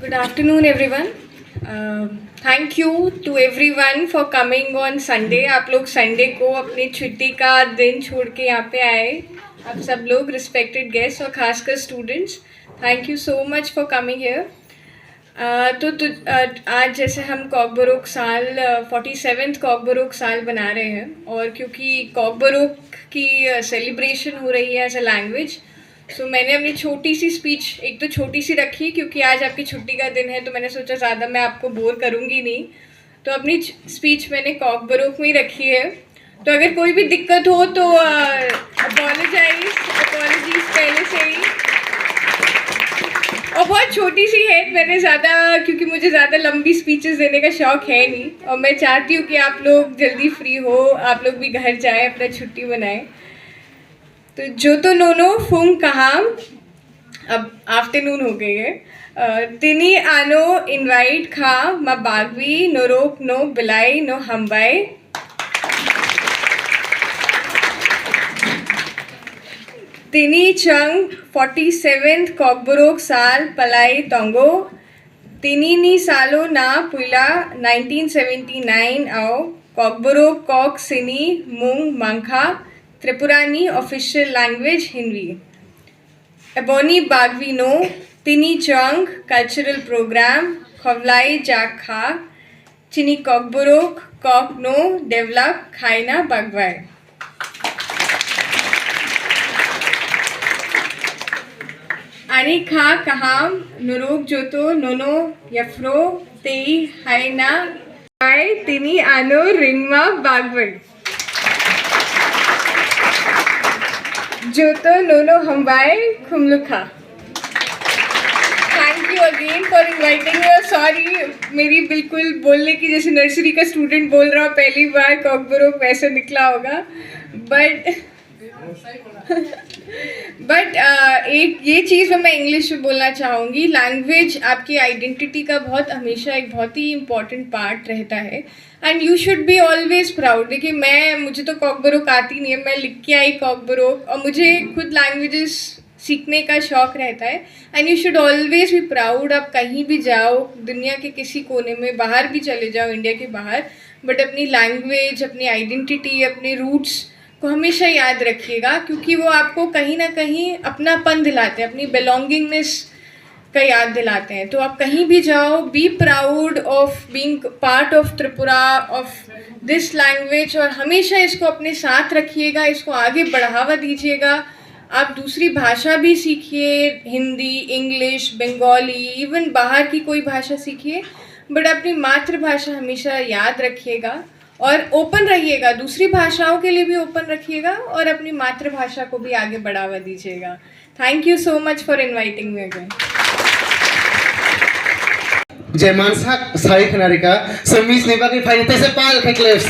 Good afternoon, everyone. Thank you to everyone for coming on Sunday. आप लोग Sunday को अपनी छुट्टी का दिन छोड़ के यहाँ पे आए. आप सब लोग रिस्पेक्टेड गेस्ट और खासकर students, thank you so much for coming here. आज जैसे हम कॉकबरोक साल 47th कॉकबरोक साल बना रहे हैं, और क्योंकि कॉकबरोक की सेलिब्रेशन हो रही है एज अ लैंग्वेज, सो मैंने अपनी छोटी सी स्पीच एक तो छोटी सी रखी क्योंकि आज आपकी छुट्टी का दिन है, तो मैंने सोचा ज़्यादा मैं आपको बोर करूँगी नहीं, तो अपनी स्पीच मैंने कॉकबरोक में ही रखी है. तो अगर कोई भी दिक्कत हो तो अपॉलोजीज पहले से ही. और बहुत छोटी सी है, मैंने ज़्यादा क्योंकि मुझे ज़्यादा लंबी स्पीचेस देने का शौक़ है नहीं, और मैं चाहती हूँ कि आप लोग जल्दी फ्री हो, आप लोग भी घर जाएं, अपना छुट्टी बनाएं. तो जो तो नोनो फुंग कहाम, अब आफ्टरनून हो गई है. तिनी आनो इनवाइट खा मा बागवी नोरोक नो बिलाई नो हमबाई. तिनी चंग 47th कॉकबरोक साल पलाई तोंगो. तिनी नी सालो ना पुला 1979 आओ कॉकबरोक कॉक सिनी मुंग मंखा त्रिपुरानी ऑफिशियल लैंग्वेज हिंदी. एबोनी बागवी नो तिनी चंग कल्चरल प्रोग्राम खवलाई जाक खा चिनी कॉकबरोक कॉक नो डेवलप खाइना बागवाई. आणि खा कहाम नुरुक जोतो नोनो यफ्रो तेई हाइना बाय तिनी आनो रिंगमा बागवई. जोतो नोनो हमबाई खुमलुखा. Thank you again for inviting me. Sorry, मेरी बिल्कुल बोलने की जैसे नर्सरी का स्टूडेंट बोल रहा हूँ, पहली बार कॉकबरोक वैसे निकला होगा, बट एक ये चीज़ मैं इंग्लिश में बोलना चाहूँगी. लैंग्वेज आपकी आइडेंटिटी का हमेशा एक बहुत ही इम्पॉर्टेंट पार्ट रहता है, and you should be always proud. देखिए, मुझे तो कॉकबरोक आती नहीं है, मैं लिख के आई कॉकबरोक, और मुझे खुद लैंग्वेजेस सीखने का शौक़ रहता है. And you should always be proud. आप कहीं भी जाओ, दुनिया के किसी कोने में, बाहर भी चले जाओ इंडिया के बाहर, बट अपनी लैंग्वेज, अपनी आइडेंटिटी, अपने रूट्स को हमेशा याद रखिएगा, क्योंकि वो आपको कहीं ना कहीं अपनापन दिलाते हैं, अपनी बिलोंगिंगनेस का याद दिलाते हैं. तो आप कहीं भी जाओ, be proud of being part of Tripura, of this language, और हमेशा इसको अपने साथ रखिएगा, इसको आगे बढ़ावा दीजिएगा. आप दूसरी भाषा भी सीखिए, हिंदी, इंग्लिश, बंगाली, इवन बाहर की कोई भाषा सीखिए, बट अपनी मातृभाषा हमेशा याद रखिएगा, और ओपन रहिएगा, दूसरी भाषाओं के लिए भी ओपन रखिएगा, और अपनी मातृभाषा को भी आगे बढ़ावा दीजिएगा. Thank you so much for inviting me again. जय मानसा साई खनारिका समीज नेबा के फाइनल से पाल के क्लेव्स